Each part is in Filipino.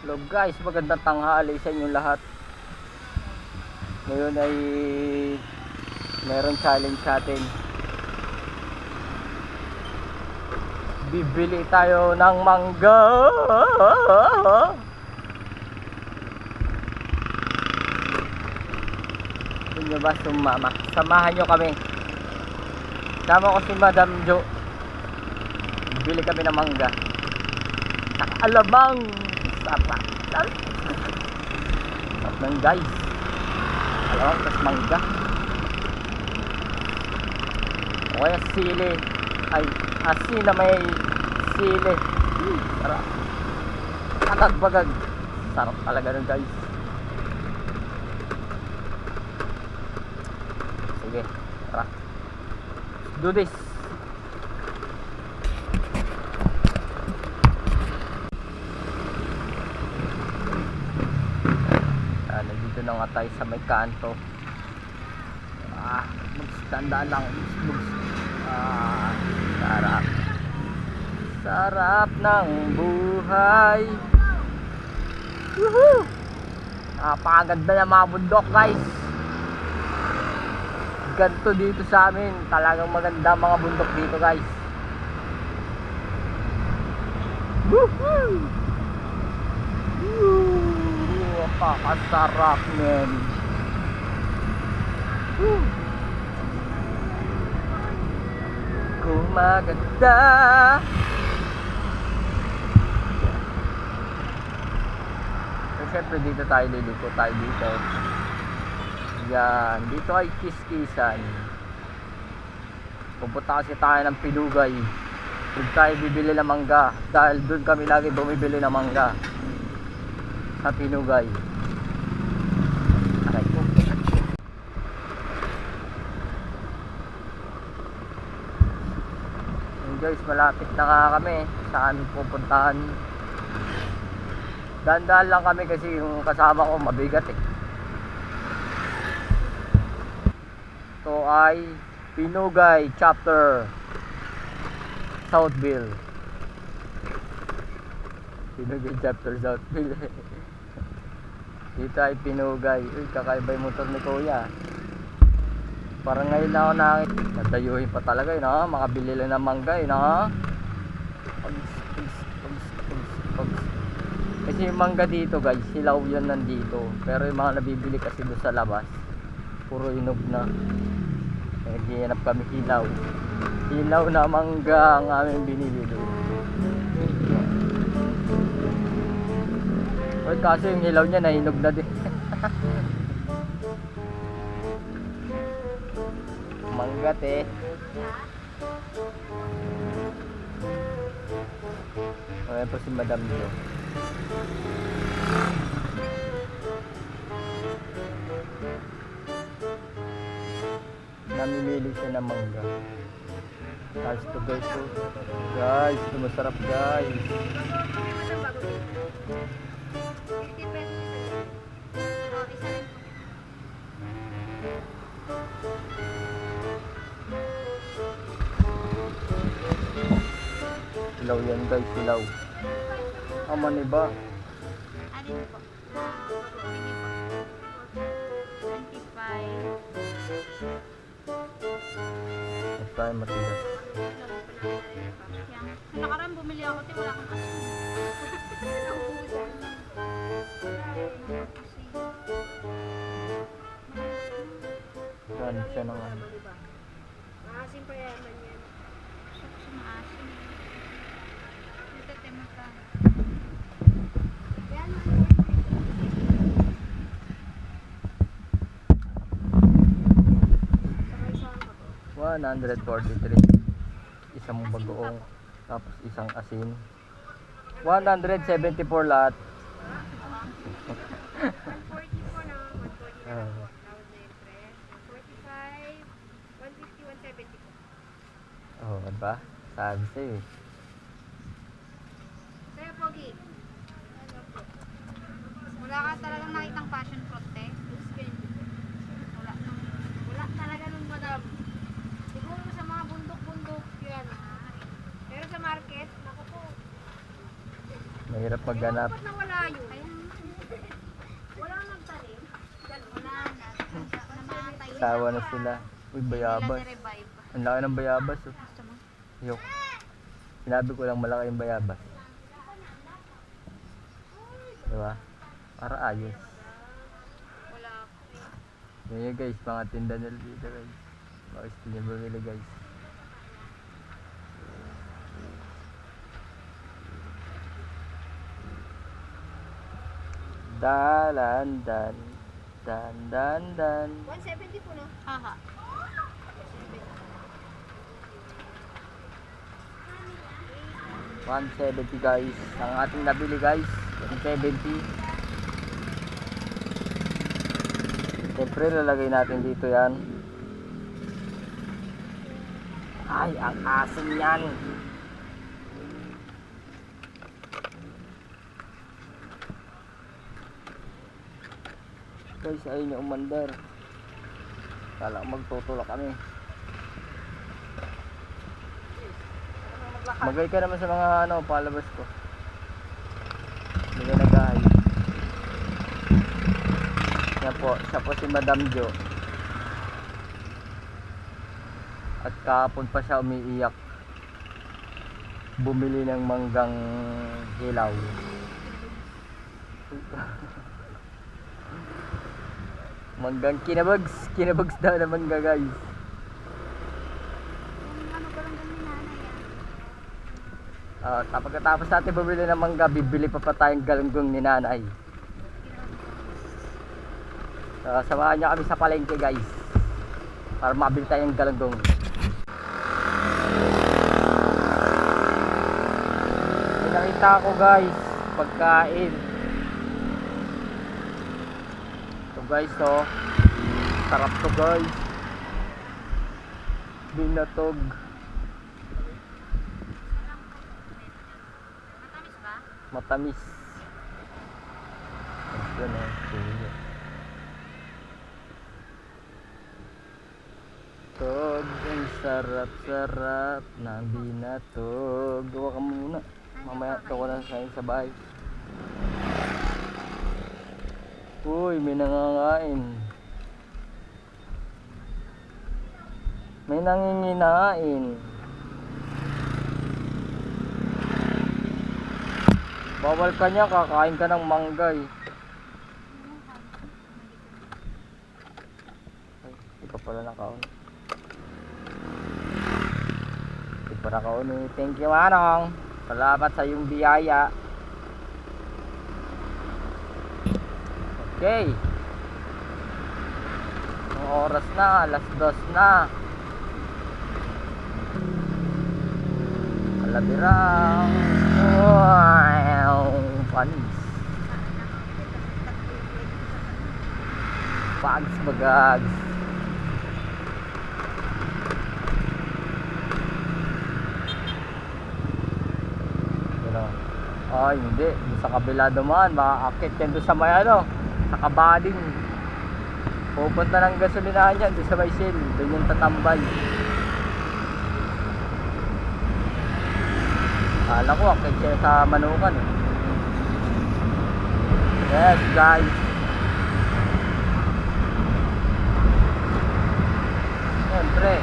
Hello guys, magandang tanghali sa inyo lahat. Ngayon ay meron challenge sa atin. Bibili tayo ng mangga. Gusto nyo ba sumama? Samahan nyo kami. Sama ko si Madam Jo. Bibili kami ng mangga. Alamang sarap ng guys, alamang tas mangga o kaya sili, ay asin na may sili. Sarap, bagag sarap talaga nun guys. Sige, tara, let's do this. Nandito na nga tayo sa may kanto. Magstandaan lang. Sarap. Sarap ng buhay. Woohoo! Napakaganda ng mga bundok guys. Ganto dito sa amin. Talagang maganda mga bundok dito guys. Woohoo! Napakasarap men. Kumaganda. So syempre dito tayo, liliko tayo dito. Yan, dito ay Kiskisan. Pupunta kasi tayo ng Pinugay. Doon tayo bibili ng mangga. Dahil doon kami lagi bumibili ng mangga, sa Pinugay. Aray ko. Yun guys, malapit na nga kami sa aming pupuntahan. Dahan-dahan lang kami kasi yung kasama ko mabigat eh. Ito ay Pinugay Chapter Southville. Pinugay Chapter Southville. Dito ay Pinugay. Uy, kakaiba yung motor ni Kuya. Parang ngayon na ako nakakita. Nadayuhin pa talaga yun ha. Makabili lang ng mangga yun ha. Kasi yung mangga dito guys, hilaw yun nandito. Pero yung mga nabibili kasi doon sa labas, puro inog na. Naghihanap kami hilaw. Hilaw na mangga ang aming binili doon. Oy, kaso yung hilaw niya nahinog na din. Manggat eh. Ayan po si Madam Jo. Namimili siya ng mangga. Guys, to guys po. Guys, ito masarap guys. Silaw yan guys, silaw. Aman iba. Ano po? 25. Mas tayo matigas. Nakaraan bumili ako, wala akong asin. Naubusan. Yan siya ng ano. Maasim pa yaman yan. Gusto maasim. Ito temata. Yan. 143. Isang bagoong, tapos isang asin. 174 lahat. 144 na. 144. Ah. 45. 150, 170 po. Oh, diba? Sabi sa'yo. Kaya Pogi. Wala ka talagang nakitang passion fruit eh. Wala talaga nung madam. Siguro sa mga bundok-bundok yan. Pero sa market, naku po. Mahirap maghanap. Ba't nawala yun? Wala nagtanim. Wala na. Namatay. Sawa na sila. Uy, bayabas. Revive. Ang laki ng bayabas. Oh. Gusto mo? Yok. Sinabi ko lang malaki yung bayabas. Diba? Para ayos. Wala. Yan guys, mga tinda nila dito guys. Mga gusto niyo bumili guys. Dalandan. Dan. 170 po no? Aha. 170 guys. Ang ating nabili guys. 170. Siyempre lalagay natin dito yan. Ay, ang asim yan. Guys, ayun yung umandar. Kala ko magtutulak kami. Magay ka naman sa mga ano, palabas ko. Hindi ka nag-ahay. Yan po, siya po si Madam Jo. At kahapon pa siya umiiyak. Bumili ng manggang hilaw. Manggang kinabags. Kinabags daw na mangga guys. Yung ano ba lang kami nanay Pagkatapos natin bumili ng mangga, bibili pa tayong galunggong ni nanay. Samahan niyo kami sa palengke guys. Para mabili tayong galunggong. May nakita ko guys, pagkain. Ito guys oh. Sarap to guys. Binatog. Matamis ba? Matamis. Ito na. Tog, ang sarap-sarap ng binatog. Gawa ka muna. Mamaya ito ko na sa bahay. Uy, may nangangain. May nanginginain. Bawal ka niya, kakain ka ng manggay. Ay, di pa pala nakaon. Di pa nakaon eh. Thank you, Manong. Salamat sa iyong biyaya. Okay. Ang oras na, alas 2 na. Kalabirang. Wow, panis. Pags bagags. Ay, hindi. Doon sa kabila dumaan. Makakakit yan doon sa may ano. Sa kabaling. Pupunta ng gasolinahan yan. Doon sa may sale. Doon yung tatambay. Kala ko, akit siya sa Manukan eh. Yes, guys. Siyempre.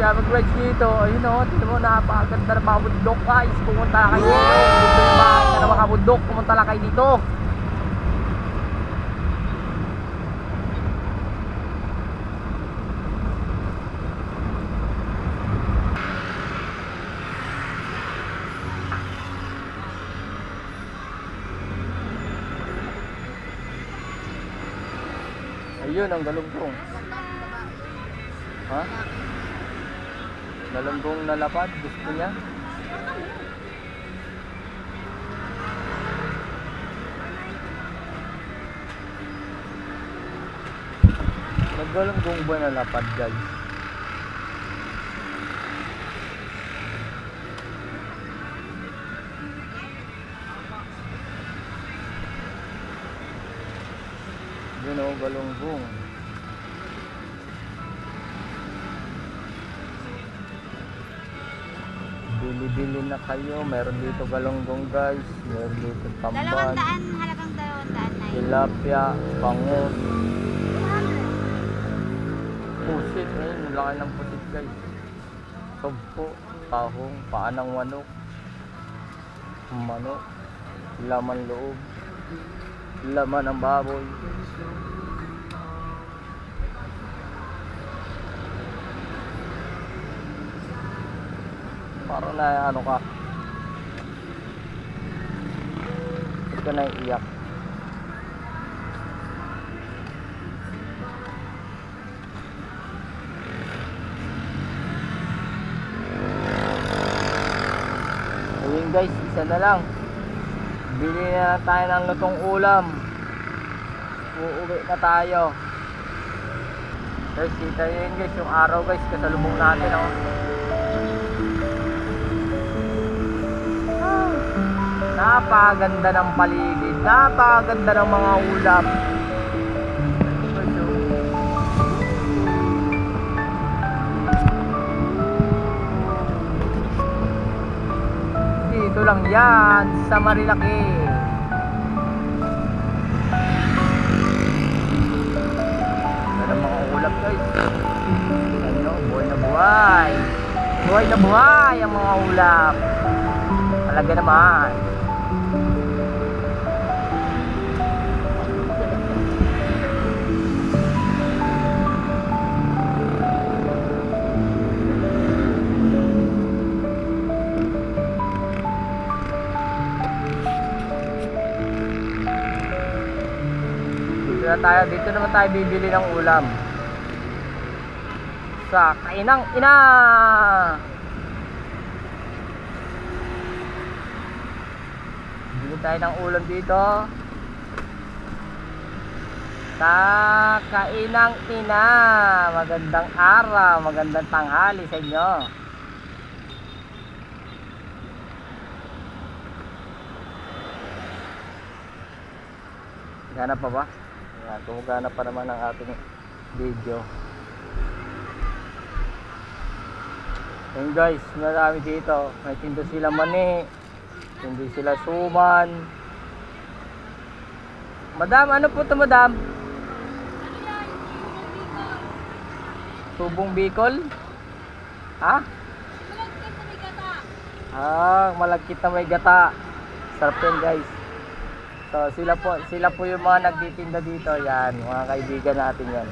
Kaya mag-rides dito, ayun o, tignan mo, napakaganda na mga bundok guys. Pumunta kayo dito. Gusto yung makakita na mga bundok, pumunta lang kayo dito. Ayun ang galunggong. Ha? Galunggong na lapad, gusto niya. Naggalunggong ba na lapad guys? Yun o, galunggong. bibili na kayo. Meron dito galonggong guys. Meron dito tamban, 200, halagang 200 na yun. tilapia, bangus. Pusit, ang laki ng pusit guys. Sogpo, tahong, paa ng manok, laman loob, laman ng baboy. Parang na ano ka. Ito na iyak. Ayun guys, isa na lang. Bili na lang tayo ng lutong ulam. Uuwi na tayo. Guys, kita nyo yun guys, yung araw guys, kasalubong natin oh. Napakaganda ng paligid, napakaganda ng mga ulap. Dito lang yan sa Marilaki. Ganda ng mga ulap guys. Ano, buhay na buhay. Buhay na buhay ang mga ulap. Talaga naman. Dito naman tayo bibili ng ulam sa Kainang Ina. Bili tayo ng ulam dito sa Kainang Ina. Magandang araw, magandang tanghali sa inyo. Gana pa ba? Ayan, gumagana pa naman ang ating video. Ayan guys, marami dito. May tinda sila mani, tinda sila suman. Madam, ano po ito madam? Tubong Bicol? Ha? Malagkit na may gata. Sarap yan guys. So sila po yung mga nagtitinda dito, yan, mga kaibigan natin yan.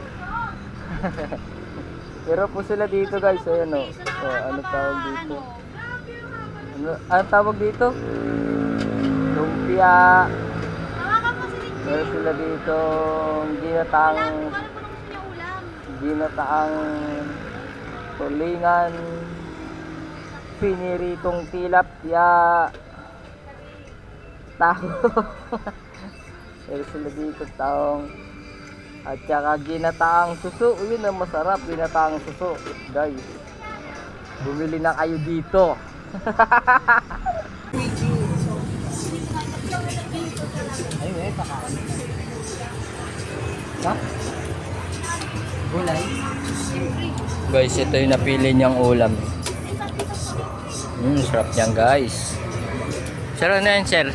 Pero po sila dito guys, ayan o. Oh, ano tawag dito? Ano tawag dito? Lumpia. Pero sila dito ginataang tulingan, piniritong tilapia, taho. Pero sila dito taong at saka ginataang suso. Yun ang masarap, ginataang suso guys. Bumili na kayo dito. Ay, pakain. Ha? Gulay? Guys, ito yung napili niyang ulam. Sarap niyan guys. Sir, ano yan sir?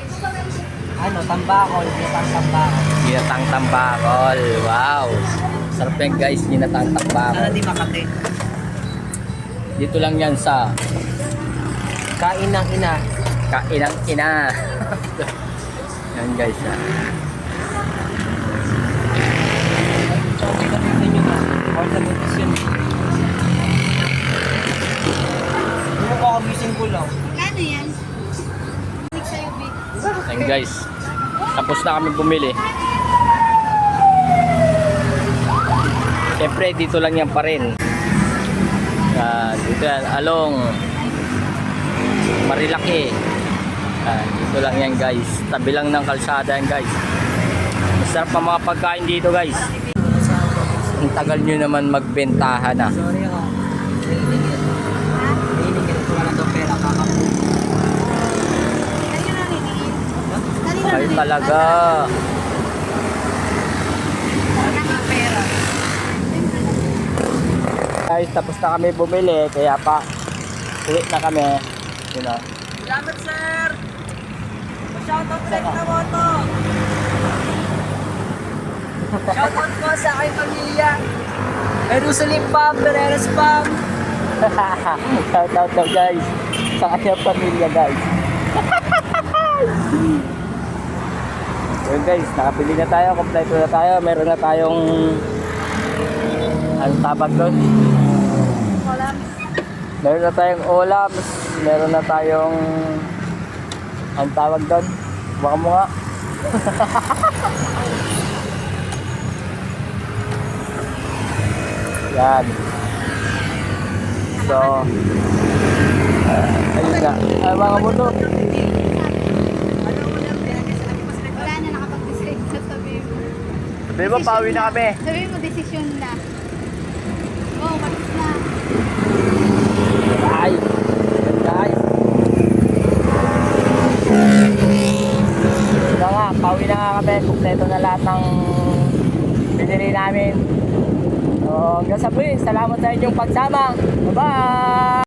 Ano, tambakol, ginatang tambakol. Ginatang tambakol, wow. Sarap yan guys, ginatang tambakol. Ano di Makati? Dito lang yan sa Kainang Ina. Kainang Ina. Yan guys ha. Hindi mo pa kabising ko lang. Kano yan? Yan guys, tapos na kami bumili. Siyempre dito lang yan pa rin. Dito yan, along Marilaki. Dito lang yan guys, tabi lang ng kalsada yan guys. Masarap pa mga pagkain dito guys. Ang tagal nyo naman magbentahan na. Sorry ako. Nainig ka. Wala daw pera kakapo. Ay talaga. Guys, tapos na kami bumili, kaya pa uwi na kami. Yun na. Salamat, sir! Shoutout ulit na moto! Shoutout po sa aking pamilya! Jerusalem Pam, Pereras Pam! Shout out daw guys. Sa kanyang pamilya guys. Yun guys, nakapili na tayo. Kompleto na tayo. Meron na tayong anong tawag doon? Walang. Meron na tayong olams. Meron na tayong ang tawag doon. Baka mo nga. Yan. So, ayun nga. Ay, mga moto. Wala na nakapag-decide na sabihin mo. Sabi mo, pauwi na kami. Sabihin mo, desisyon na. Oh, malis na. Ay, guys. Ito nga, pauwi na nga kami. Kompleto na lahat ng binili namin. So, hanggang sa muli, salamat sa inyong pagsama. Bye-bye!